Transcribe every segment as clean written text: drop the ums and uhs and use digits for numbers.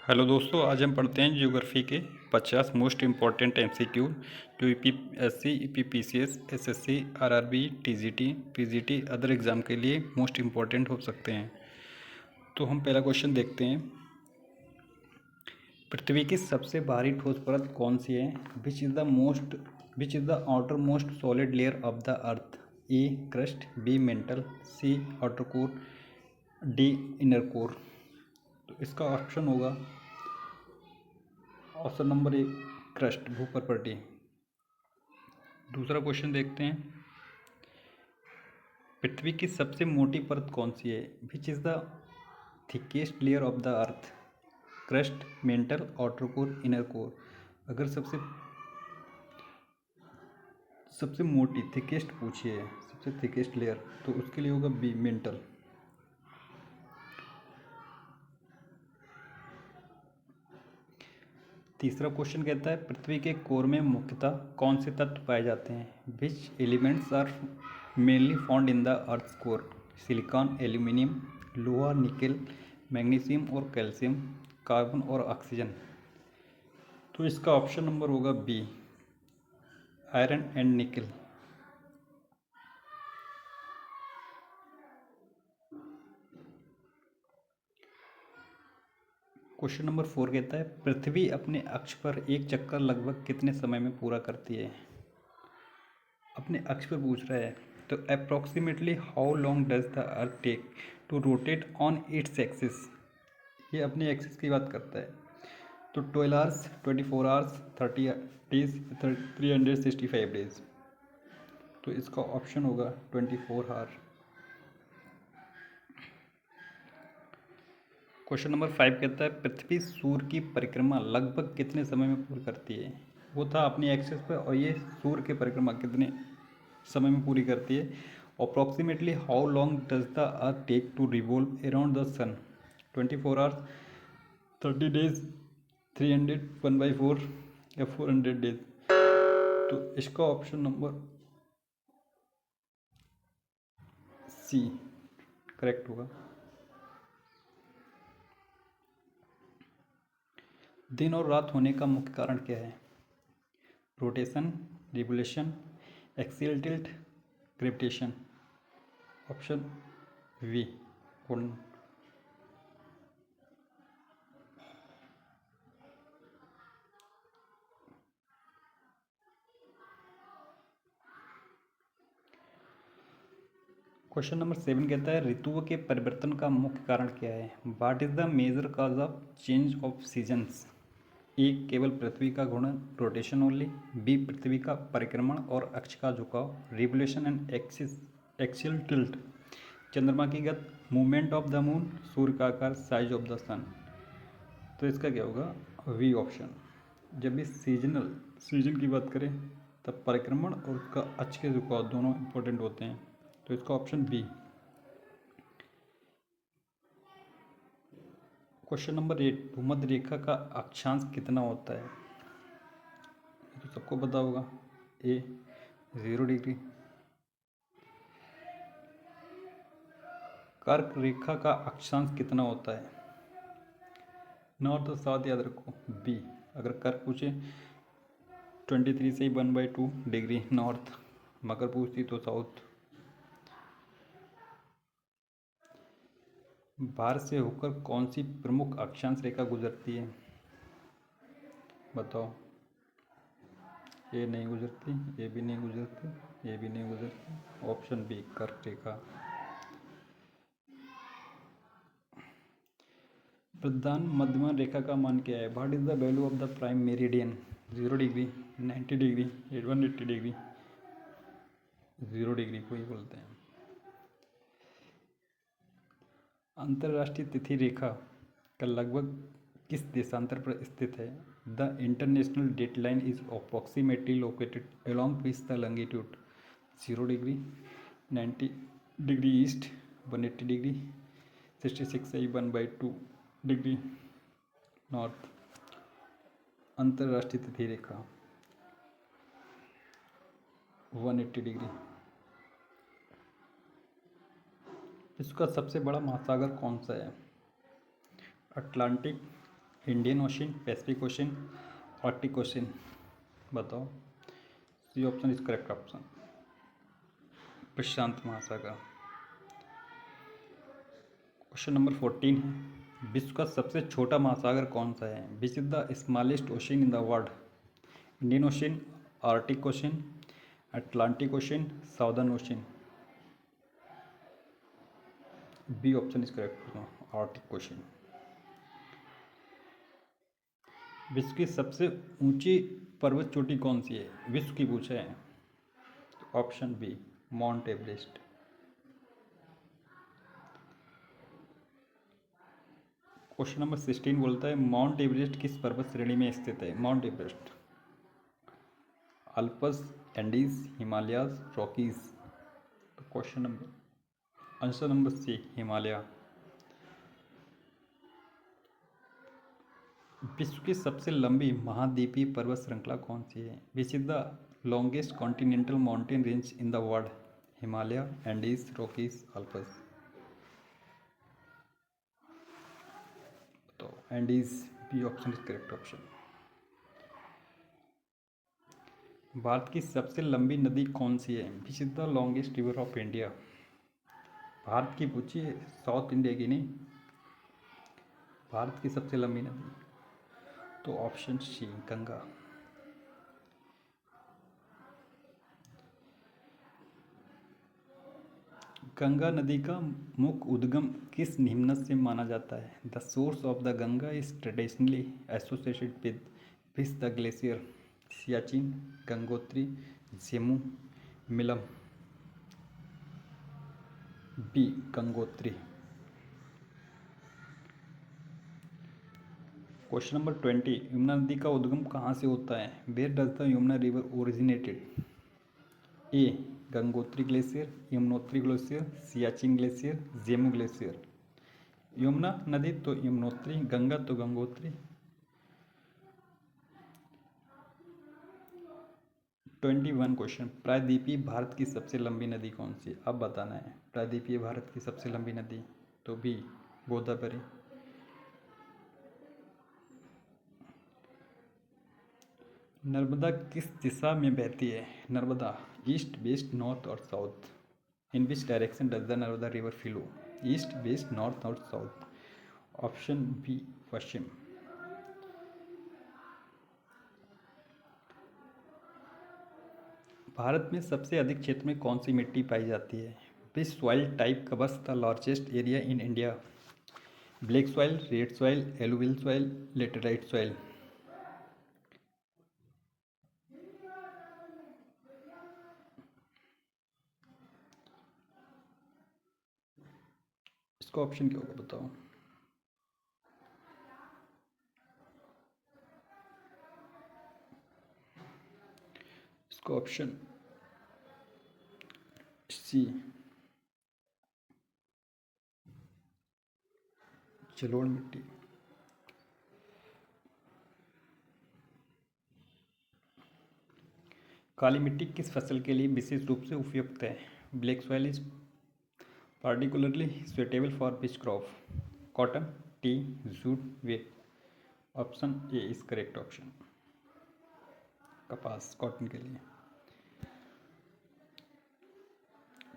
Hello दोस्तों, आज हम पढ़ते हैं ज्योग्राफी के 50 मोस्ट इम्पॉर्टेंट एमसीक्यू जो UPSC, UPPCS, SSC, RRB, TGT, PGT other exam के लिए मोस्ट इम्पॉर्टेंट हो सकते हैं। तो हम पहला क्वेश्चन देखते हैं। पृथ्वी की सबसे बाहरी ठोस परत कौन सी है? Which is the outermost solid layer of the earth? A crust, B mantle, C outer core, D inner core. तो इसका ऑप्शन होगा ऑप्शन नंबर ए क्रस्ट, भूपर्पटी। दूसरा क्वेश्चन देखते हैं। पृथ्वी की सबसे मोटी परत कौन सी है? Which is the thickest layer of the earth? Crust, mental, outer core, inner core. अगर सबसे मोटी थिकेस्ट पूछी है, सबसे थिकेस्ट लेयर, तो उसके लिए होगा बी मेंटल। तीसरा क्वेश्चन कहता है पृथ्वी के कोर में मुख्यतः कौन से तत्व पाए जाते हैं? Which elements are mainly found in the earth core? Silicon, aluminium, लोहा, निकेल, मैग्नीशियम और कैल्शियम, कार्बन और ऑक्सीजन। तो इसका ऑप्शन नंबर होगा B iron and nickel. Question number 4 कहता है पृथ्वी अपने अक्ष पर एक चक्कर लगभग कितने समय में पूरा करती है? अपने अक्ष पर पूछ रहा है, तो approximately how long does the earth take to rotate on its axis? ये अपने एक्सिस की बात करता है। तो 12 आवर्स, 24 आवर्स, 30 डेज, 365 डेज। तो इसका ऑप्शन होगा 24 आवर। क्वेश्चन नंबर 5 कहता है पृथ्वी सूर्य की परिक्रमा लगभग कितने समय में पूरी करती है? वो था अपनी एक्सिस पर, और ये सूर्य की परिक्रमा कितने समय में पूरी करती है? Approximately how long does the earth take to revolve around the sun? 24 hours, 30 days, 300, 1/4 या 400 डेज। तो इसका ऑप्शन नंबर सी करेक्ट होगा। दिन और रात होने का मुख्य कारण क्या है? Rotation, revolution, axial tilt, gravitation. Option B. Question number 7 कहता है ऋतुओं के परिवर्तन का मुख्य कारण क्या है? What is the major cause of change of seasons? A केवल पृथ्वी का घूर्णन, रोटेशन ओनली, बी पृथ्वी का परिक्रमण और अक्ष का झुकाव, रिवोल्यूशन एंड एक्सियल टिल्ट, चंद्रमा की गति, मूवमेंट ऑफ द मून, सूर्य का आकार, साइज ऑफ द सन। तो इसका क्या होगा? B option. जब भी सीजन की बात करें तब परिक्रमण और उसका अक्ष के झुकाव दोनों इंपॉर्टेंट होते हैं। तो इसका ऑप्शन बी। क्वेश्चन नंबर 8 भूमध्य रेखा का अक्षांश कितना होता है? ये तो सबको पता होगा। ए 0 डिग्री। कर्क रेखा का अक्षांश कितना होता है? नॉर्थ और साउथ याद रखो। बी। अगर कर्क पूछे 23 से 1/2 डिग्री नॉर्थ, मकर पूछती तो साउथ। भारत से होकर कौन सी प्रमुख अक्षांश रेखा गुजरती है? बताओ। ए नहीं गुजरती, ए भी नहीं गुजरती, ए भी नहीं गुजरती। ऑप्शन बी कर्क रेखा। प्रधान मध्यमा रेखा का मान क्या है? What is the value of the prime meridian? 0 degree, 90 degree, 180 degree. 0 degree को ही बोलते हैं। अंतर्राष्ट्रीय तिथि रेखा का लगभग किस देशांतर पर स्थित है? The international date line is approximately located along which the longitude? 0 degree, 90 degree east, 180 degree, 66 से 1/2 डिग्री नॉर्थ। अंतर्राष्ट्रीय तिथि रेखा 180 डिग्री। इसका सबसे बड़ा महासागर कौन सा है? Atlantic, Indian Ocean, Pacific Ocean, Arctic Ocean. बताओ। C option is correct option, प्रशांत महासागर। क्वेश्चन नंबर 14 है, विश्व का सबसे छोटा महासागर कौन सा है? Which is the smallest ocean in the world? Indian Ocean, Arctic Ocean, Atlantic Ocean, Southern Ocean. B option is correct, Arctic Ocean. विश्व की सबसे ऊंची पर्वत चोटी कौन सी है? विश्व की पूछा है। Option B, Mount Everest. Question number 16 बोलता है, माउंट एवरेस्ट किस पर्वत श्रेणी में स्थित है? Mount Everest, Alps, Andes, Himalayas, Rockies. तो question number answer number C, Himalaya. विश्व की सबसे लंबी महाद्वीपीय पर्वत श्रृंखला कौन सी है? Which is the longest continental mountain range in the world? Himalaya, Andes, Rockies, Alps. तो Andes, B option is correct option. Bharat की सबसे लंबी नदी कौन सी है? Which is the longest river of India? Bharat की पूछी है, साउथ इंडिया की नहीं। भारत की सबसे लंबी नदी, तो ऑप्शन सी, गंगा। गंगा नदी का मुख्य उद्गम किस हिमनद से माना जाता है? The source of the Ganga is traditionally associated with which the glacier? Siachen, Gangotri, Zemu, Milam. B, Gangotri. Question number 20, Yamuna नदी का उद्गम कहाँ से होता है? Where does the Yamuna river originated? A, Gangotri glacier, Yamunotri glacier, Siachen glacier, Zemu glacier. Yamuna नदी तो यमुनोत्री, गंगा तो गंगोत्री। 21 क्वेश्चन, प्रायद्वीपीय भारत की सबसे लंबी नदी कौन सी है? अब बताना है प्रायद्वीपीय भारत की सबसे लंबी नदी, तो बी, गोदावरी। नर्मदा किस दिशा में बहती है? नर्मदा ईस्ट, वेस्ट, नॉर्थ और south? In which direction does the Narmada river flow? East, west, north और साउथ? ऑप्शन बी, पश्चिम। भारत में सबसे अधिक क्षेत्र में कौन सी मिट्टी पाई जाती है? विच soil type covers the largest area in India? Black soil, red soil, alluvial soil, laterite soil. इसका ऑप्शन क्या होगा बताओ? इसका ऑप्शन सी, जलोढ़ मिट्टी। काली मिट्टी किस फसल के लिए विशेष रूप से उपयुक्त है? Black soil is particularly suitable for which crop? Cotton, tea, jute, wheat. Option A is correct option, कपास, कॉटन के लिए।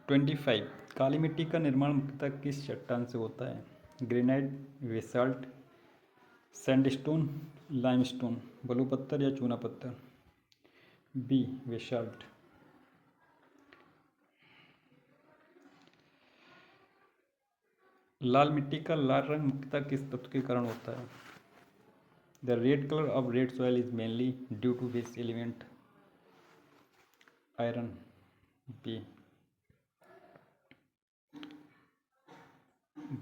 25, काली मिट्टी का निर्माण मुख्यतः किस चट्टान से होता है? Granite, basalt, sandstone, limestone. बलू पत्थर या चूना पत्थर? B, basalt. लाल मिट्टी का लाल रंग मुख्यतः किस तत्व के कारण होता है? The red colour of red soil is mainly due to which element? Iron, B.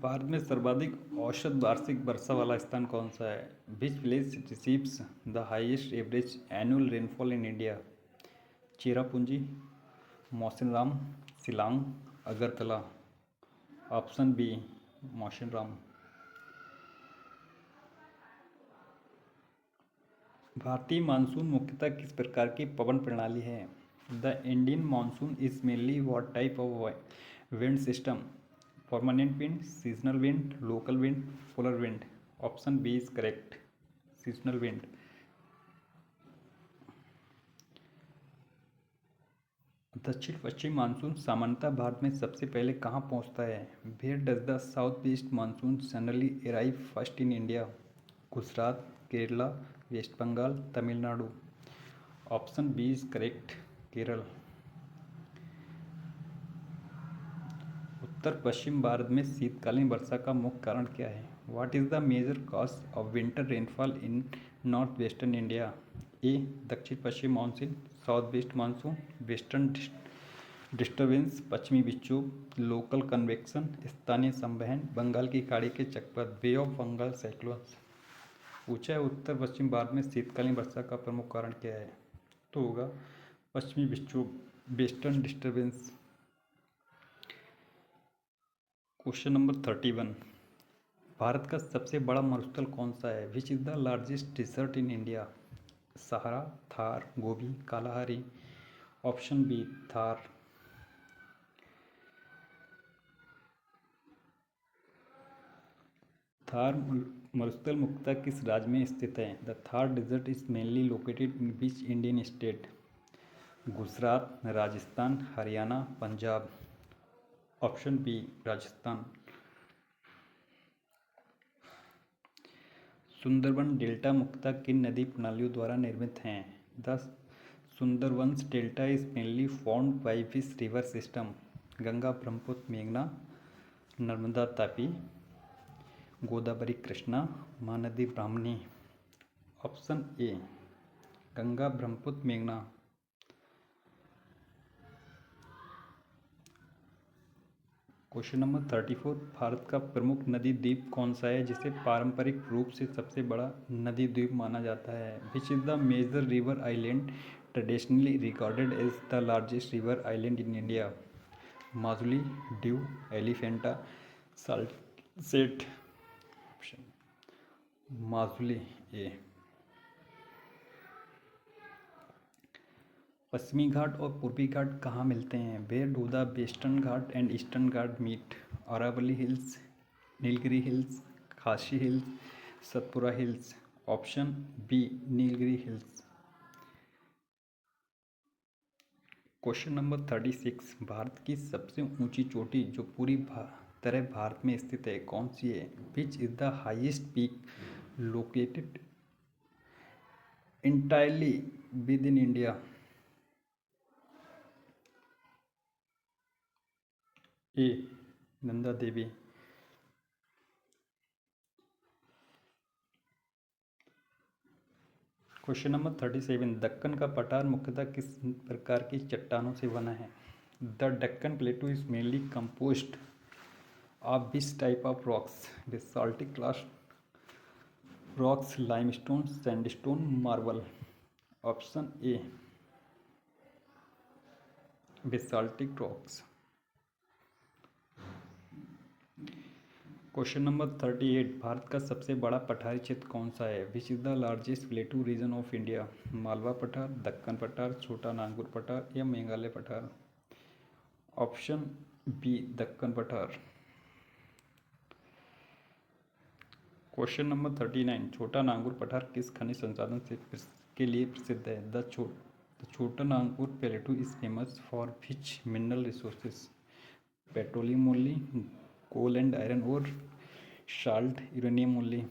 Bharat में सर्वाधिक औसत वार्षिक वर्षा वाला स्थान कौन सा है? Which village receives the highest average annual rainfall in India? Cherrapunji, Mawsynram, Shillong, Agartala. Option B, Mawsynram. भारतीय मानसून मुख्यतः किस प्रकार की पवन प्रणाली है? The Indian monsoon is mainly what type of wind system? Permanent wind, seasonal wind, local wind, polar wind. Option B is correct, seasonal wind. दक्षिण पश्चिम मानसून सामान्यतः भारत में सबसे पहले कहाँ पहुँचता है? Where does the south east monsoon generally arrive first in India? Gujarat, Kerala, West Bengal, Tamil Nadu. Option B is correct, Kerala. उत्तर पश्चिम भारत में शीतकालीन वर्षा का मुख्य कारण क्या है? What is the major cause of winter rainfall in north western India? A दक्षिण पश्चिम मानसून, south west monsoon, western disturbance, पश्चिमी विक्षोभ, लोकल कन्वेक्शन, स्थानीय संवहन, बंगाल की खाड़ी के चक्रवात, बे ऑफ बंगाल साइक्लोन्स। पूछा है उत्तर पश्चिम भारत में शीतकालीन वर्षा का प्रमुख कारण क्या है? तो होगा पश्चिमी विक्षोभ, western disturbance. Question number 31, Bharat का सबसे बड़ा मरुस्थल कौन सा है? Which is the largest desert in India? Sahara, Thar, Gobi, Kalahari. Option B Thar. Thar मरुस्थल मुख्यतः किस राज्य में स्थित है? The Thar desert is mainly located in which Indian state? Gujarat, Rajasthan, Haryana, Punjab. Option B Rajasthan. Sundarban delta मुख्यतः किन नदी प्रणालियों द्वारा निर्मित हैं? The Sundarbans delta is mainly formed by which river system? Ganga, Brahmaputra, मेघना, नर्मदा, तापी, गोदावरी, कृष्णा, महानदी, ब्राह्मणी। ऑप्शन ए गंगा, ब्रह्मपुत्र, मेघना। क्वेश्चन नंबर 34, भारत का प्रमुख नदी द्वीप कौन सा है जिसे पारंपरिक रूप से सबसे बड़ा नदी द्वीप माना जाता है? Which is the major river island traditionally recorded as the largest river island in India? Majuli, Diu, Elephanta, Salsette. Majuli A. पश्चिमी घाट और पूर्वी घाट कहाँ मिलते हैं? Where do the western Ghat and eastern Ghat meet? Aravalli hills, Nilgiri hills, Khasi hills, Satpura hills. Option B Nilgiri hills. Question number 36, Bharat की सबसे ऊंची चोटी जो पूरी तरह भारत में स्थित है कौन सी है? Which is the highest peak located entirely within India? A Nanda Devi. Question number 37, Deccan का पठार मुख्यतः किस प्रकार की चट्टानों से बना है? The Deccan plateau is mainly composed of which type of rocks? Basaltic rocks, limestone, sandstone, marble. Option A basaltic rocks. Question number 38, Bharat का सबसे बड़ा पठारी क्षेत्र कौन सा है? Which is the largest plateau region of India? Malwa पठार, दक्कन पठार, छोटा नागपुर पठार या मेघालय पठार? ऑप्शन बी दक्कन पठार। क्वेश्चन नंबर 39, छोटा नागपुर पठार किस खनिज संसाधन से के लिए प्रसिद्ध है? The Chota Nagpur plateau is famous for which mineral resources? Petroleum only, coal and iron ore salt, uranium only.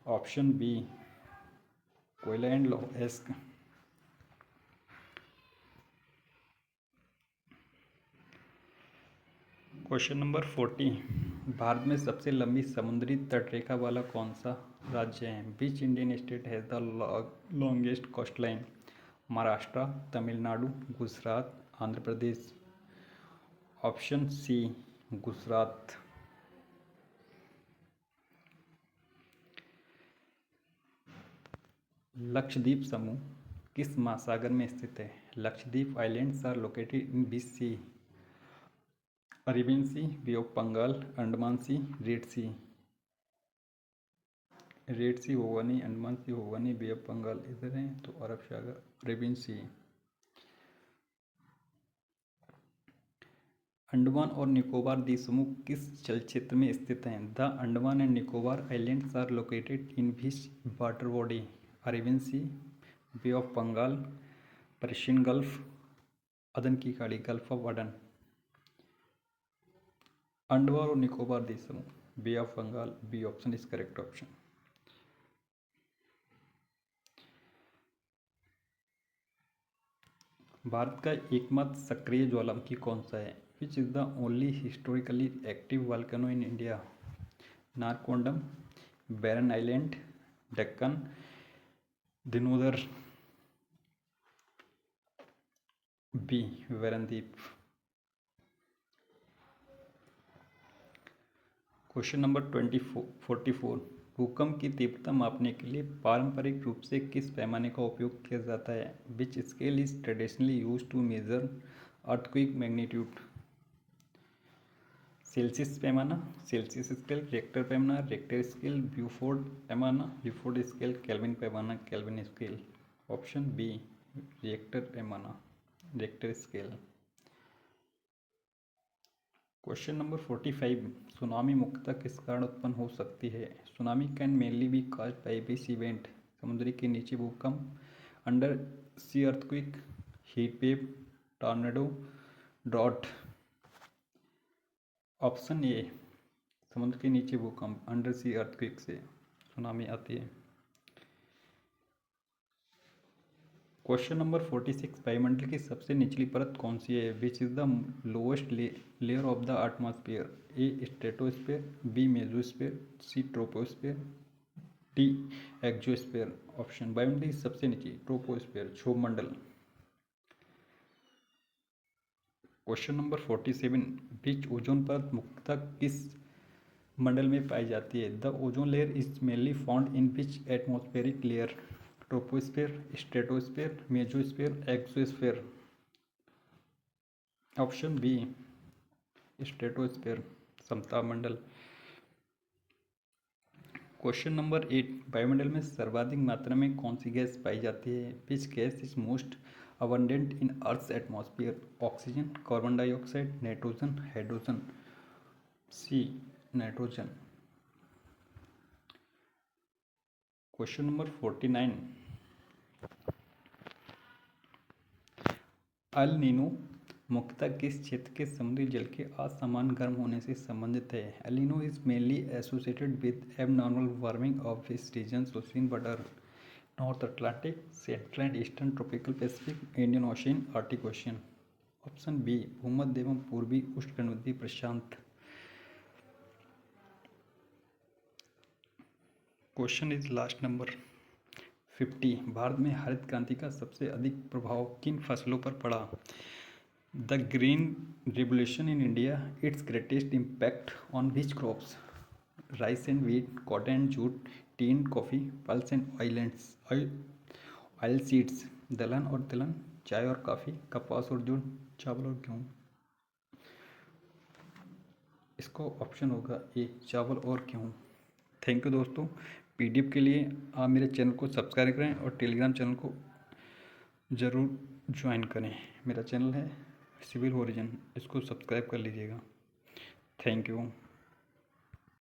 Option B कोयला एंड लौह अयस्क। क्वेश्चन नंबर 40, भारत में सबसे लंबी समुद्री तटरेखा वाला कौन सा राज्य है? Which Indian state has the longest coast line? Maharashtra, Tamil Nadu, Gujarat, Andhra Pradesh. Option C Gujarat. Lakshadweep समूह किस महासागर में स्थित है? Lakshadweep islands are located in which sea? Arabian sea, bay of Bengal, Andaman sea, red sea. Red sea होगा नहीं, अंडमान सी होगा नहीं, बे ऑफ बंगाल इधर है तो अरब सागर, अरेबियन सी। अंडमान और निकोबार द्वीप समूह किस जल क्षेत्र में स्थित हैं? The Andaman and Nicobar islands are located in which water body? Arabian sea, bay of Bengal, Persian gulf, Aden की खाड़ी, गल्फ ऑफ अदन। अंडमान और निकोबार द्वीप समूह, bay of Bengal, B option is correct option. Bharat का एकमात्र सक्रिय ज्वालामुखी कौन सा है? Which is the only historically active volcano in India? Narcondam, Barren Island, Deccan, दिनोदर, बी वैरनदीप। Question number 44। भूकंप की तीव्रता मापने के लिए पारंपरिक रूप से किस पैमाने का उपयोग किया जाता है? Which scale is traditionally use to measure earthquake magnitude? Celsius पैमाना, सेल्सियस स्केल, रिक्टर पैमाना, रिक्टर स्केल, ब्यूफोर्ड पैमाना, ब्यूफोर्ड स्केल, केल्विन पैमाना, Kelvin scale. Option B Richter पैमाना, Richter scale. Question number 45। Tsunami मुख्यतः किस कारण उत्पन्न हो सकती है? Tsunami can mainly be caused by this event? समुद्र के नीचे भूकंप, under sea earthquake, heat wave, tornado, drought. Option A समुद्र के नीचे भूकंप, अंडर सी अर्थक्वेक से सुनामी आती है। Question number 46। वायुमंडल की सबसे निचली परत कौन सी है? Which is the lowest layer of the atmosphere? A stratosphere, B mesosphere, C troposphere, D exosphere. Option वायुमंडल की सबसे नीचे ट्रोपोस्फेयर, क्षोभमंडल। Question number 47। बीच ओजोन परत मुख्यतः किस मंडल में पाई जाती है? The ozone layer is mainly found in which atmospheric layer? Troposphere, stratosphere, mesosphere, exosphere. Option B stratosphere, समताप मंडल। Question number 8। वायुमंडल में सर्वाधिक मात्रा में कौन सी गैस पाई जाती है? Which gas is most abundant in earth's atmosphere? Oxygen, carbon dioxide, nitrogen, hydrogen. C nitrogen. Question number 49। El Nino मुख्यतः किस क्षेत्र के समुद्री जल के असमान गर्म होने से संबंधित है? El Nino is mainly associated with abnormal warming of this regions ocean border, north Atlantic, central and eastern tropical Pacific, Indian Ocean, Arctic Ocean. Option B भूमध्य एवं पूर्वी उष्णकटिबंधीय प्रशांत। Question is last number 50। Bharat में हरित क्रांति का सबसे अधिक प्रभाव किन फसलों पर पड़ा? The green revolution in India, it's greatest impact on which crops? Rice and wheat, cotton and jute, T and coffee, pulse and oil seeds. दलहन और तिलहन, चाय और कॉफ़ी, कपास और जूट, चावल और गेहूँ। इसको ऑप्शन होगा ए चावल और गेहूँ। थैंक यू दोस्तों। पीडीएफ के लिए आप मेरे चैनल को सब्सक्राइब करें और टेलीग्राम चैनल को ज़रूर ज्वाइन करें। मेरा चैनल है सिविल ओरिजिन, इसको सब्सक्राइब कर लीजिएगा। Thank you.